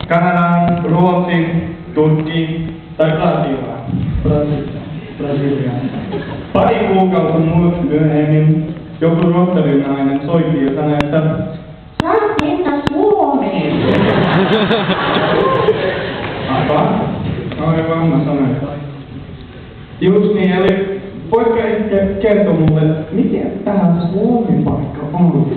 Kanadaan, Ruotsiin, Turkkiin tai Brasiliaan. Pari kuukautta myöhemmin joku rotterdamainen soitti ja sanoi, että saat mennä Suomeen. Aivan, mä sanoin. Just niin, eli voitko ehkä kertoa mulle, miten tämä Suomen paikka on?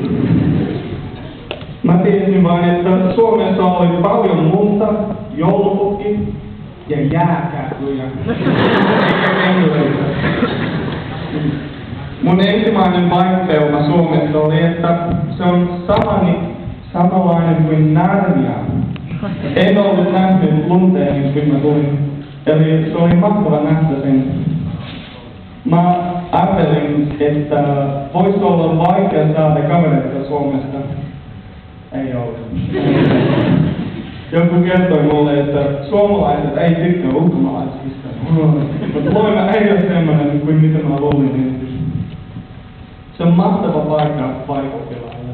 Mä tiesin vain, että Suomessa oli paljon lunta, joulupukki ja jääkählyjä. Eikä kengiöitä. Mun ensimmäinen vaikutelma Suomesta oli, että se on samanlainen kuin Narnia. En ollut nähnyt lunteen, kun mä tulin. Eli se oli mahtava nähdä sen. Mä ajattelin, että voisi olla vaikea saada kavereita Suomesta. Ei ollut. Joku kertoi mulle, että suomalaiset ei tykkää ulkomaalaisista. Mutta Loima ei ole semmoinen kuin mitä mä luulin. Se on mahtava paikka paikkapilalle.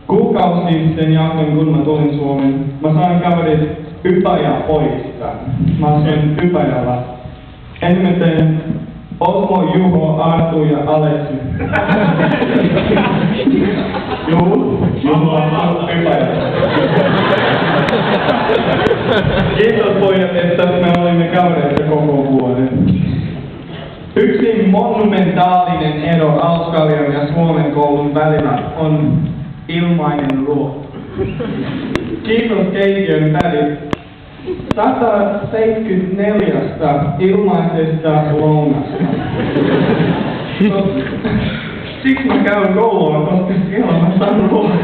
Kuukausi sen jälkeen, kun mä tulin Suomeen, mä sain kaverit Ypäjä-pojista. Mä asuin Ypäjällä. Ensimmäisen Osmo, Juho, Artu ja Aleksi. Juho on Ypäjällä. Kiitos pojat, että me olimme kavereita koko vuoden. Yksi monumentaalinen ero Australian ja Suomen koulun välillä on ilmainen ruoka. Kiitos keittiön välit 174 ilmaisesta lounasta. Siksi mä käyn koulua, koska siellä mä saan ruokaa.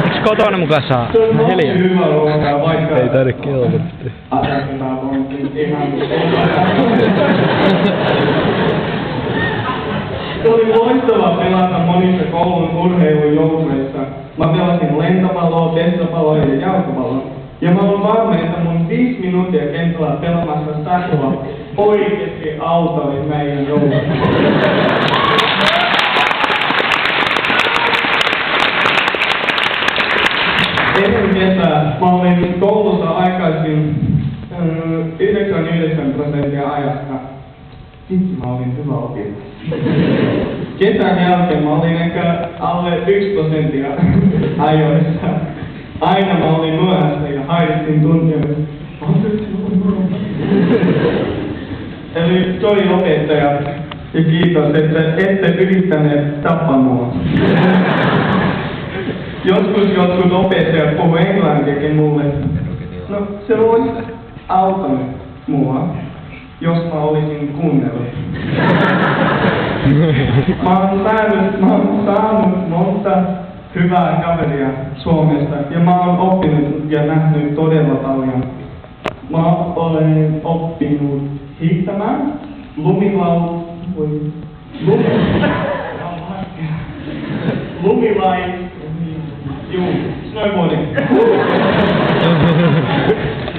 Eiks kotona mukaan saa? Se on tosi hyvä ruokaa, vaikka... Ei taida kelvotti. Asetetaan onkin ihan... Se oli loistavaa pelata monissa koulun urheilujoukkueissa. Mä pelasin lentopalloa, pestopalloa ja jalkapalloa. Ja mä olen varma, että mun 5 minuuttia kentällä pelaamassa sähköllä oikeesti auttoi meidän joukkueessa. Ennen kesää mä olin koulussa aikaisin 99% ajasta. Vitsi, mä olin hyvä oppilas. Kesän jälkeen mä olin ehkä alle 1% ajoissa. Aina mä olin myöhässä ja haistin tuntia. Eli sori opettajat ja kiitos, että ette yrittäneet tappaa mua. Joskus jotkut opettajat puhuu englantiakin mulle. No, se olisi auttanut mua, jos mä olisin kuunnellut. Mä oon saanut monta hyvää kaveria Suomesta ja mä oon oppinut ja nähnyt todella paljon. Mä olen oppinut hiihtämään, snowboarding.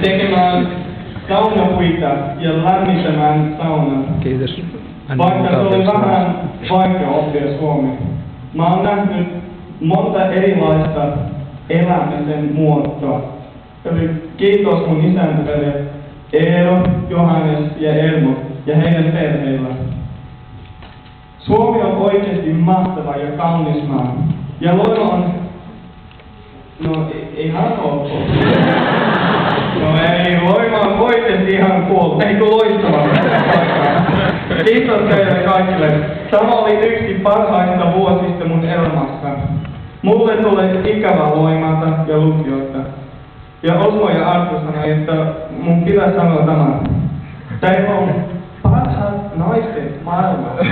Tekemään saunapuita ja lämmittämään saunaa. Kiitos. Vaikka se oli vähän vaikea oppia suomea. Mä oon nähnyt monta erilaista elämisen muotoa. Eli kiitos mun isäntävelle Eero, Johannes ja Elmo ja heidän perheillä. Suomi on oikeasti mahtava ja kaunis maa. Ja Loima on... No, ihan ok. No ei, Loima on oikeasti ihan cool. Eikö loistavaa paikkaa. Kiitos teille kaikille. Tämä oli yksi parhaista vuosista mun elämässä. Mulle tulee ikävä Loimalta ja lukiosta. Ja Osmo ja Artu sanoi, että mun pitää sanoa tämän. Teillä on parhaat naiset maailmassa.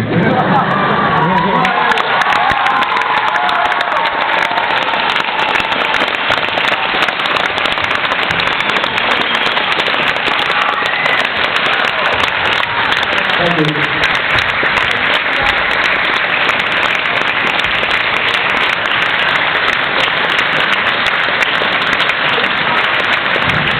Thank you.